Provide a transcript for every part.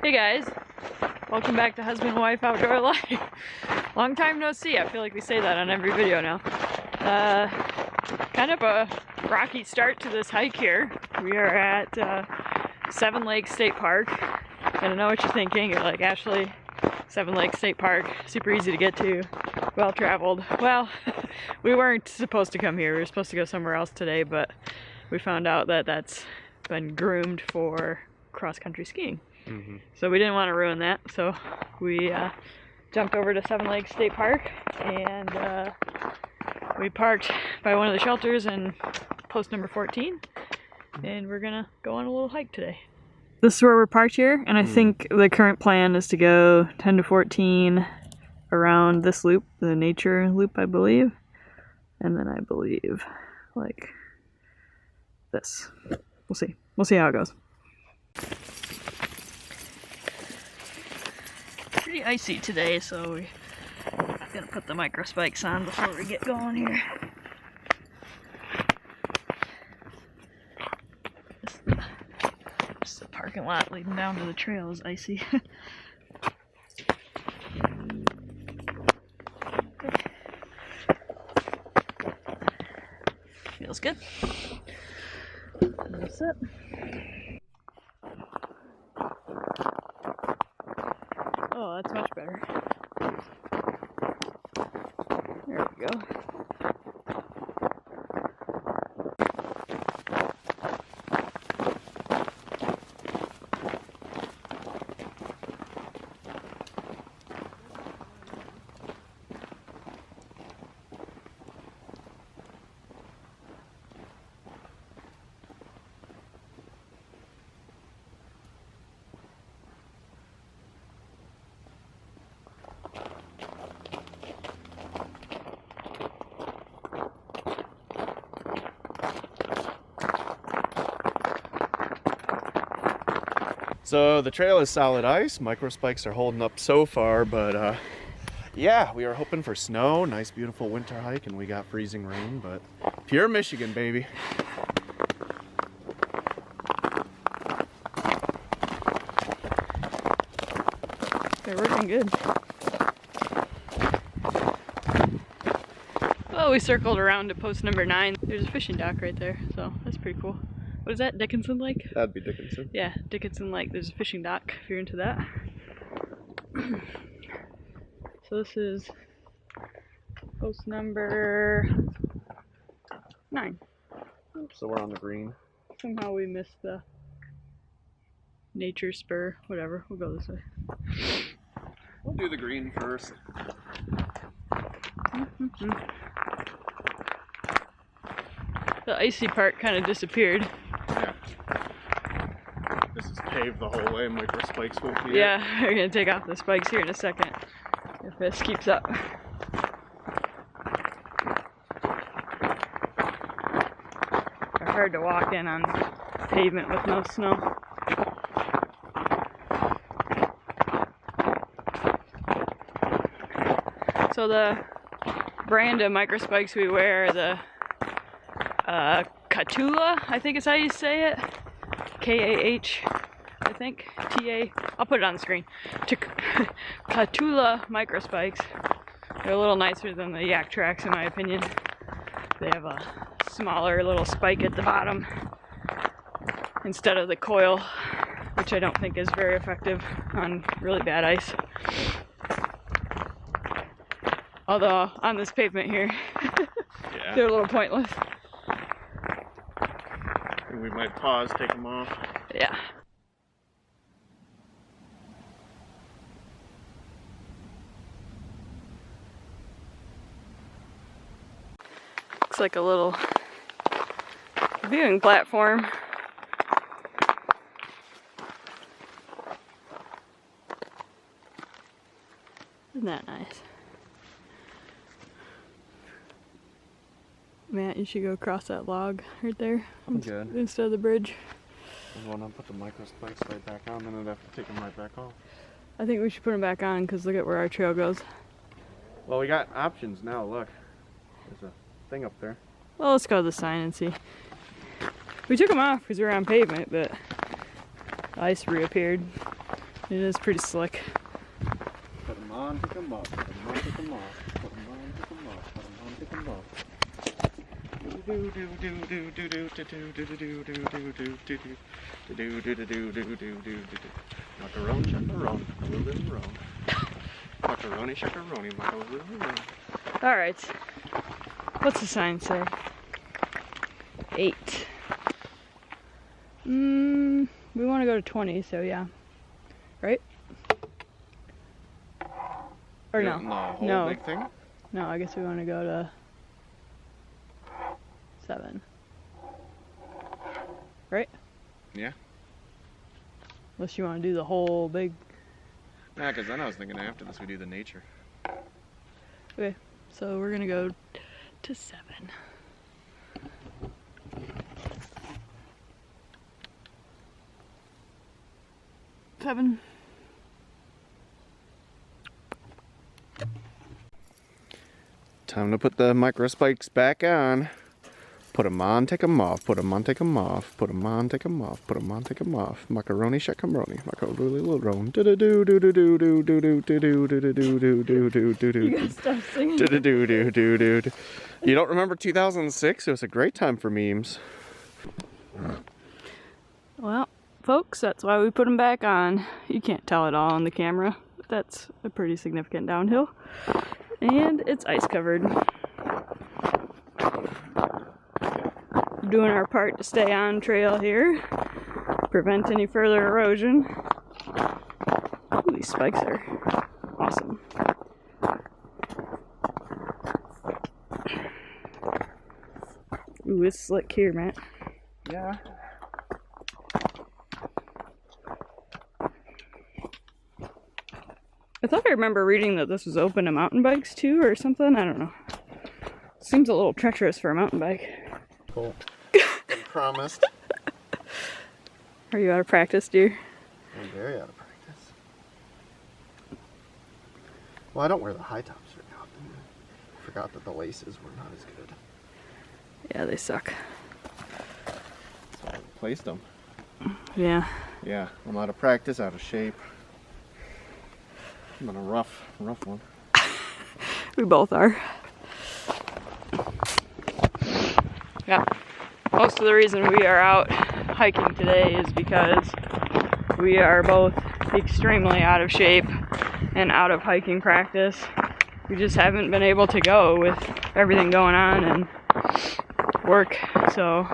Hey guys, welcome back to Husband and Wife Outdoor Life. Long time no see. I feel like we say that on every video now. Kind of a rocky start to this hike here. We are at Seven Lakes State Park. I don't know what you're thinking. You're like, Ashley, Seven Lakes State Park, super easy to get to, well traveled. Well, we weren't supposed to come here. We were supposed to go somewhere else today, but we found out that that's been groomed for cross-country skiing. So we didn't want to ruin that, so we jumped over to Seven Lakes State Park, and we parked by one of the shelters in post number 14, and we're gonna go on a little hike today. This is where we're parked here, and I think the current plan is to go 10 to 14 around this loop, the nature loop, I believe, and then I believe like this. We'll see. We'll see how it goes. Pretty icy today, so we're gonna put the microspikes on before we get going here. Just the parking lot leading down to the trail is icy. Feels good. That's it. Oh, that's much better. There we go. So the trail is solid ice. Microspikes are holding up so far, but yeah, we are hoping for snow. Nice, beautiful winter hike, and we got freezing rain, but pure Michigan, baby. They're working good. Well, we circled around to post number 9. There's a fishing dock right there, so that's pretty cool. What is that, Dickinson Lake? That'd be Dickinson. Yeah, Dickinson Lake. There's a fishing dock if you're into that. So this is post number 9. Oops, so we're on the green. Somehow we missed the nature spur. Whatever, we'll go this way. We'll do the green first. The icy part kind of disappeared. Yeah. This is paved the whole way. Microspikes won't be Yeah, we're gonna take off the spikes here in a second if this keeps up. They're hard to walk in on pavement with no snow. So the brand of microspikes we wear are the Katula, I think is how you say it. K-A-H, I think. T-A. I'll put it on the screen. Katula microspikes. They're a little nicer than the Yak Tracks in my opinion. They have a smaller little spike at the bottom instead of the coil, which I don't think is very effective on really bad ice. Although on this pavement here, yeah, they're a little pointless. And we might pause, take them off. Yeah. Looks like a little viewing platform. Isn't that nice? Matt, you should go across that log right there. I'm good. Instead of the bridge. I want to put the microspikes right back on, then I'd have to take them right back off. I think we should put them back on because look at where our trail goes. Well, we got options now, look. There's a thing up there. Well, let's go to the sign and see. We took them off because we were on pavement, but ice reappeared. It is pretty slick. Put them on, pick them up. Put them on, pick them off. Put them on, pick them off. Put them on, pick them off. Macaroni, chaperone, macaroni, macaroni, chaperone, macaroni. All right. What's the sign say? 8. We want to go to 20, so yeah. Right? Or no? No, big thing? No, I guess we want to go to 7. Right? Yeah. Unless you want to do the whole big... Nah, because then I was thinking after this we do the nature. Okay, so we're gonna go to 7. Time to put the microspikes back on. Put them on, take them off. Put them on, take them off. Put them on, take them off. Put them on, take them off. Macaroni, shakaroni, macaroni, do do do do do do do do do do do do do do do do do. You gotta stop singing. Do do do do do do. You don't remember 2006? It was a great time for memes. Well, folks, that's why we put them back on. You can't tell it all on the camera, but that's a pretty significant downhill. And it's ice covered. Doing our part to stay on trail here, prevent any further erosion. Ooh, these spikes are awesome. Ooh, it's slick here, Matt. Yeah. I thought I remember reading that this was open to mountain bikes too, or something. I don't know. Seems a little treacherous for a mountain bike. Cool. I promised. Are you out of practice, dear? I'm very out of practice. Well, I don't wear the high tops very often. I forgot that the laces were not as good. Yeah, they suck. So I replaced them. Yeah. Yeah, I'm out of practice, out of shape. I'm on a rough one. We both are. Yeah. Most of the reason we are out hiking today is because we are both extremely out of shape and out of hiking practice. We just haven't been able to go with everything going on and work. So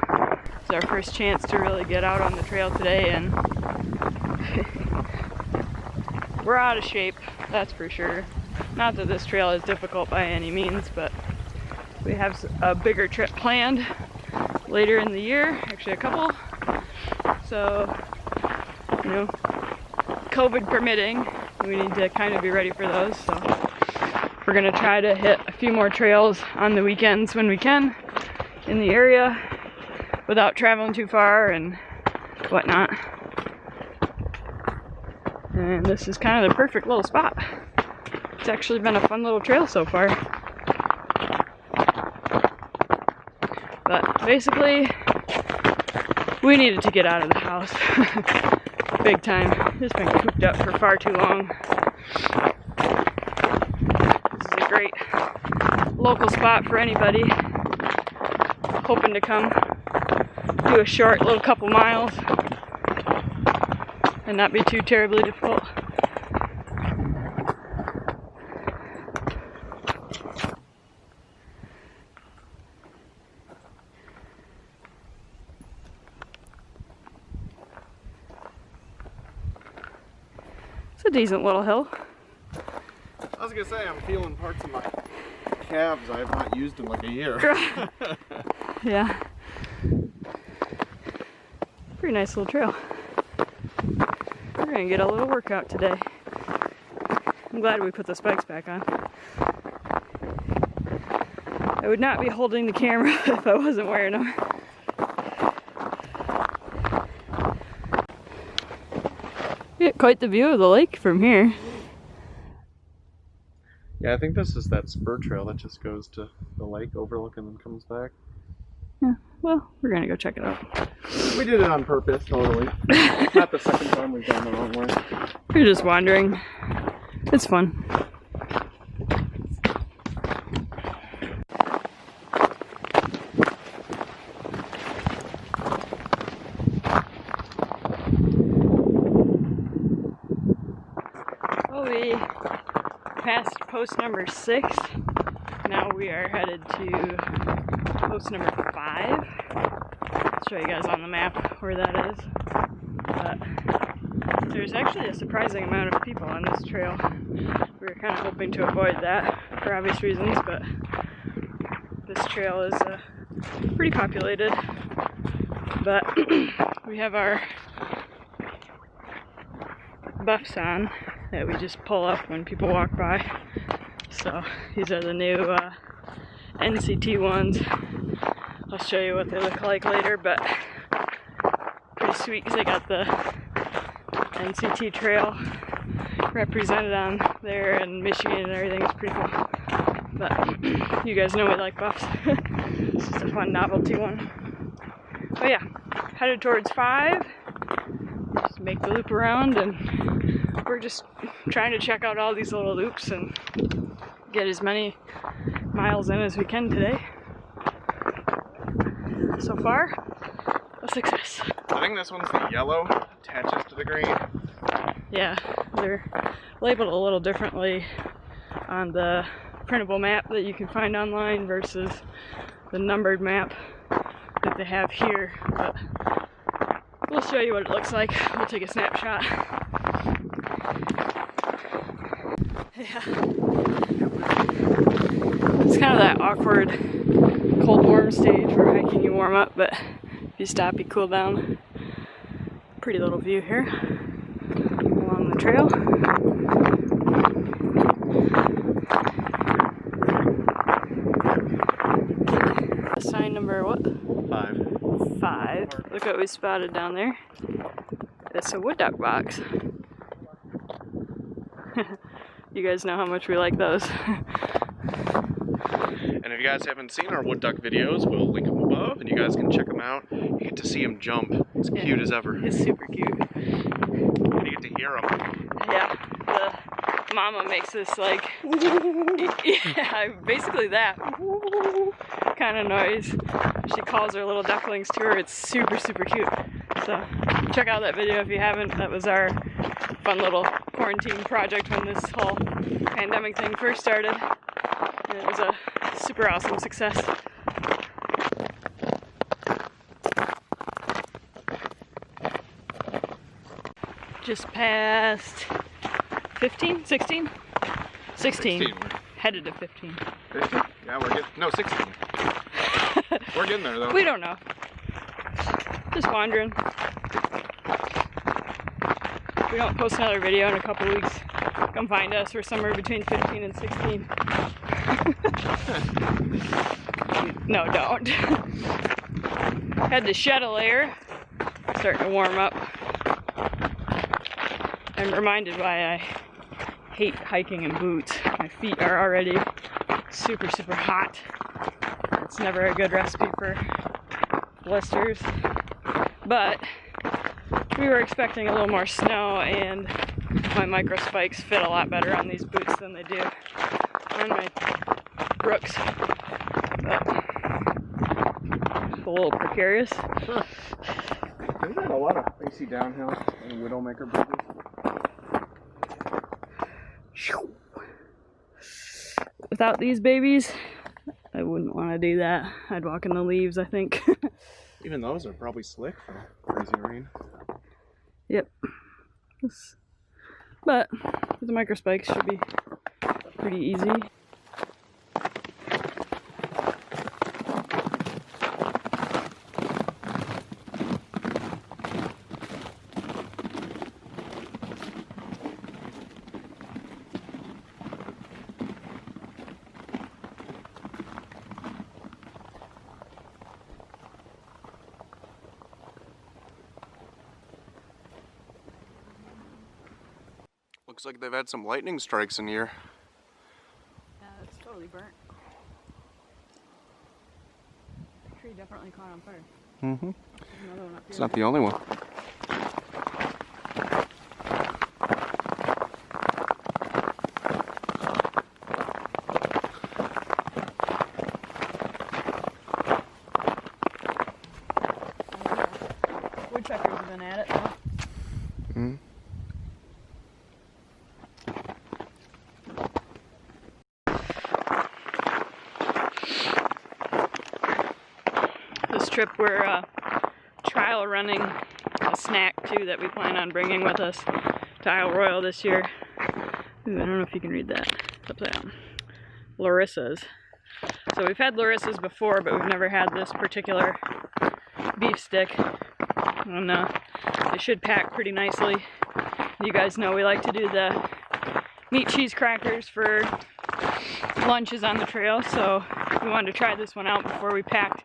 it's our first chance to really get out on the trail today, and we're out of shape, that's for sure. Not that this trail is difficult by any means, but we have a bigger trip planned later in the year, actually a couple. So, you know, COVID permitting, we need to kind of be ready for those. So we're gonna try to hit a few more trails on the weekends when we can in the area without traveling too far and whatnot. And this is kind of the perfect little spot. It's actually been a fun little trail so far. But basically, we needed to get out of the house. Big time. It's been cooped up for far too long. This is a great local spot for anybody hoping to come do a short little couple miles and not be too terribly difficult. It's a decent little hill. I was gonna say, I'm feeling parts of my calves I have not used in like a year. Yeah. Pretty nice little trail. We're gonna get a little workout today. I'm glad we put the spikes back on. I would not be holding the camera if I wasn't wearing them. Get quite the view of the lake from here. Yeah, I think this is that spur trail that just goes to the lake overlook and then comes back. Yeah. well, we're gonna go check it out. We did it on purpose, totally. Not the second time we've gone the wrong way. We're just wandering. It's fun. Well, we passed post number 6. Now we are headed to post number 5. I'll show you guys on the map where that is. But there's actually a surprising amount of people on this trail. We were kind of hoping to avoid that for obvious reasons, but this trail is pretty populated. But we have our buffs on that we just pull up when people walk by. So these are the new NCT ones. I'll show you what they look like later, but pretty sweet because they got the NCT trail represented on there, and Michigan and everything is pretty cool. But you guys know we like buffs. It's just a fun novelty one. But yeah, headed towards 5. Just make the loop around, and we're just trying to check out all these little loops and get as many miles in as we can today. So far, a success. I think this one's the yellow, attaches to the green. Yeah, they're labeled a little differently on the printable map that you can find online versus the numbered map that they have here, but we'll show you what it looks like. We'll take a snapshot. Yeah. It's kind of that awkward cold warm stage where hiking you warm up, but if you stop you cool down. Pretty little view here along the trail. Sign number what? 5. 5. Look what we spotted down there. It's a wood duck box. You guys know how much we like those. And if you guys haven't seen our wood duck videos, we'll link them above, and you guys can check them out. You get to see them jump. It's cute as ever. It's super cute. And you get to hear them. Yeah, the mama makes this like, yeah, basically that kind of noise. She calls her little ducklings to her. It's super, super cute. So check out that video if you haven't. That was our fun little quarantine project when this whole pandemic thing first started. And it was a super awesome success. Just past 15, 16? 16. Headed to 15. 15? Yeah, we're getting, no, 16. We're getting there though. We don't know. Just wandering. If we don't post another video in a couple weeks, come find us. We're somewhere between 15 and 16. No, don't. Had to shed a layer. Starting to warm up. I'm reminded why I hate hiking in boots. My feet are already super, super hot. It's never a good recipe for blisters. But we were expecting a little more snow, and my microspikes fit a lot better on these boots than they do on my Brooks. But a little precarious. There's not a lot of icy downhill and Widowmaker bridges. Without these babies, I wouldn't want to do that. I'd walk in the leaves, I think. Even those are probably slick for crazy rain. Yep. But the microspikes should be pretty easy. Looks like they've had some lightning strikes in here. Yeah, it's totally burnt. Tree definitely caught on fire. Mm-hmm. Another one up It's here. not the only one. Woodpeckers have been at it now. Mm-hmm. This trip we're trial running a snack too that we plan on bringing with us to Isle Royale this year. Ooh, I don't know if you can read that. It's upside down. Larissa's. So we've had Larissa's before, but we've never had this particular beef stick. And they should pack pretty nicely. You guys know we like to do the meat cheese crackers for lunches on the trail, so we wanted to try this one out before we packed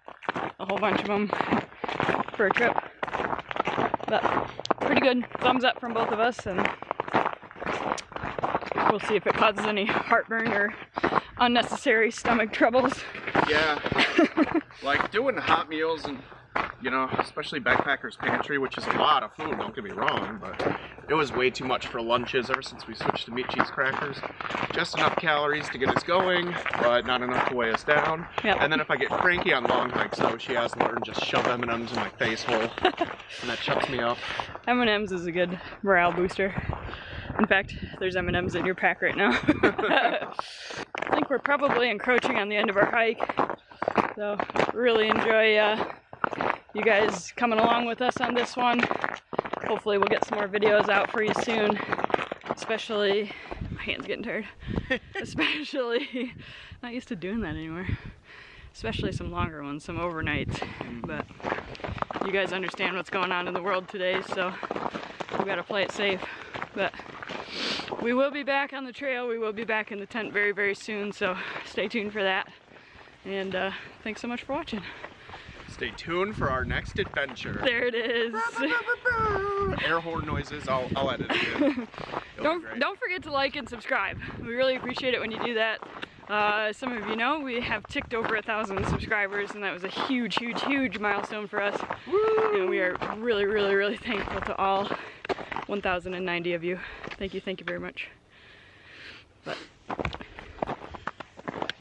a whole bunch of them for a trip. But pretty good. Thumbs up from both of us, and we'll see if it causes any heartburn or unnecessary stomach troubles. Yeah, like doing hot meals and, you know, especially Backpackers Pantry, which is a lot of food, don't get me wrong, but it was way too much for lunches ever since we switched to meat cheese crackers. Just enough calories to get us going, but not enough to weigh us down. Yep. And then if I get cranky on long hikes, though, she has learned just shove M&Ms in my face hole, and that shuts me up. M&Ms is a good morale booster. In fact, there's M&Ms in your pack right now. I think we're probably encroaching on the end of our hike, so really enjoy you guys coming along with us on this one. Hopefully we'll get some more videos out for you soon, especially, my hand's getting tired, especially, not used to doing that anymore, especially some longer ones, some overnights, but you guys understand what's going on in the world today, so we gotta play it safe. But we will be back on the trail, we will be back in the tent very, very soon, so stay tuned for that, and thanks so much for watching. Stay tuned for our next adventure. There it is. Air horn noises, I'll edit it in. Don't forget to like and subscribe. We really appreciate it when you do that. Some of you know we have ticked over 1,000 subscribers, and that was a huge, huge, huge milestone for us. Woo! And we are really, really, really thankful to all 1,090 of you. Thank you very much. But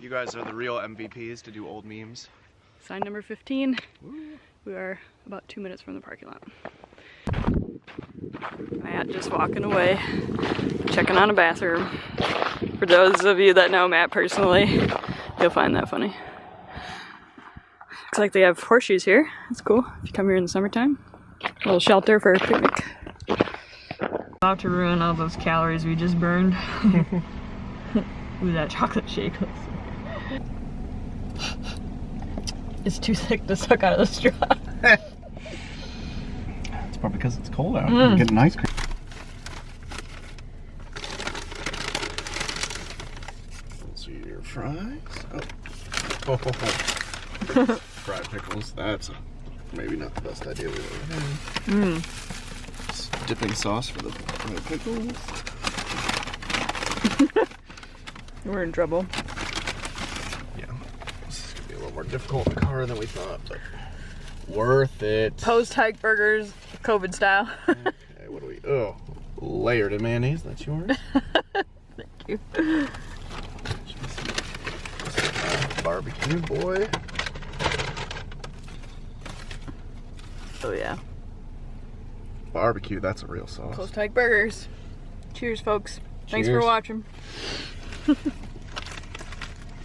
you guys are the real MVPs to do old memes. Sign number 15. Woo. We are about 2 minutes from the parking lot. Matt just walking away, checking on a bathroom. For those of you that know Matt personally, you'll find that funny. Looks like they have horseshoes here. That's cool. If you come here in the summertime, a little shelter for a picnic. About to ruin all those calories we just burned. Ooh, that chocolate shake. It's too thick to suck out of the straw. It's probably because it's cold out. You're getting ice cream. Let's see your fries. Oh. Fried pickles. That's maybe not the best idea we've ever had. Dipping sauce for the fried pickles. We're in trouble. More difficult in the car than we thought, but worth it. Post-hike burgers, COVID style. Okay, what do we, oh, layered in mayonnaise, that's yours? Thank you. Barbecue boy. Oh yeah. Barbecue, that's a real sauce. Post-hike burgers. Cheers, folks. Thanks Cheers. for watching.